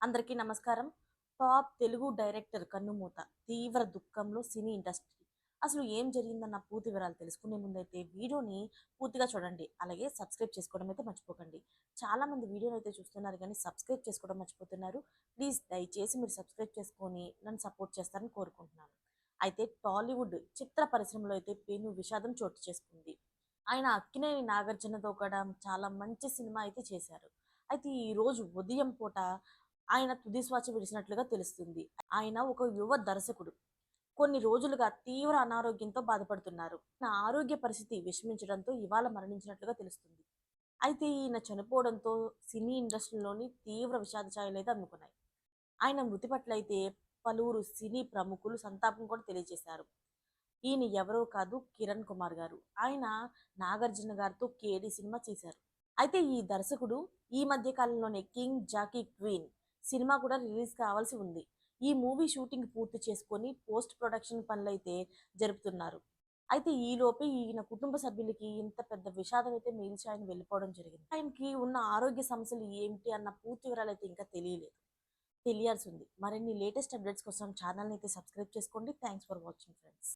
అందరికీ నమస్కారం. Top Telugu director కన్నుమూత. తీవ్ర దుఃఖంలో సినీ ఇండస్ట్రీ. అసలు ఏం జరిగిందన్న పూర్తి వివరాలు తెలుసుకునే ముందైతే వీడియోని పూర్తిగా చూడండి. అలాగే సబ్స్క్రైబ్ చేసుకోవడం అయితే మర్చిపోకండి. చాలామంది వీడియోని అయితే చూస్తున్నారు కానీ సబ్స్క్రైబ్ చేసుకోవడం మర్చిపోతున్నారు. ప్లీజ్ దయచేసి మీరు సబ్స్క్రైబ్ చేసుకొని నన్ను సపోర్ట్ చేస్తారని కోరుకుంటున్నాను. అయితే టాలీవుడ్ చిత్ర పరిశ్రమలో అయితే పెను విషాదం చోటు చేసుకుంది. ఆయన అక్కినేని నాగార్జునతో కూడా చాలా మంచి సినిమా అయితే చేశారు. అయితే ఈరోజు ఉదయం పూట ఆయన తుది శ్వాస విడిచినట్లుగా తెలుస్తుంది. ఆయన ఒక యువ దర్శకుడు. కొన్ని రోజులుగా తీవ్ర అనారోగ్యంతో బాధపడుతున్నారు. నా ఆరోగ్య పరిస్థితి విషమించడంతో ఇవాళ మరణించినట్లుగా తెలుస్తుంది. అయితే ఈయన చనిపోవడంతో సినీ ఇండస్ట్రీలోని తీవ్ర విషాద ఛాయలైతే అందుకున్నాయి. ఆయన మృతి పట్ల అయితే పలువురు సినీ ప్రముఖులు సంతాపం కూడా తెలియజేశారు. ఈయన ఎవరో కాదు, కిరణ్ కుమార్ గారు. ఆయన నాగార్జున గారితో కేడి సినిమా చేశారు. అయితే ఈ దర్శకుడు ఈ మధ్య కాలంలోనే కింగ్ జాకీ క్వీన్ సినిమా కూడా రిలీజ్ కావాల్సి ఉంది. ఈ మూవీ షూటింగ్ పూర్తి చేసుకొని పోస్ట్ ప్రొడక్షన్ పనులైతే జరుపుతున్నారు. అయితే ఈలోపే ఈయన కుటుంబ సభ్యులకి ఇంత పెద్ద విషాదం అయితే మిగిల్చి ఆయన వెళ్ళిపోవడం జరిగింది. ఆయనకి ఉన్న ఆరోగ్య సమస్యలు ఏమిటి అన్న పూర్తి వివరాలు అయితే ఇంకా తెలియలేదు. తెలియాల్సి ఉంది. మరిన్ని లేటెస్ట్ అప్డేట్స్ కోసం ఛానల్ని అయితే సబ్స్క్రైబ్ చేసుకోండి. Thanks for watching friends.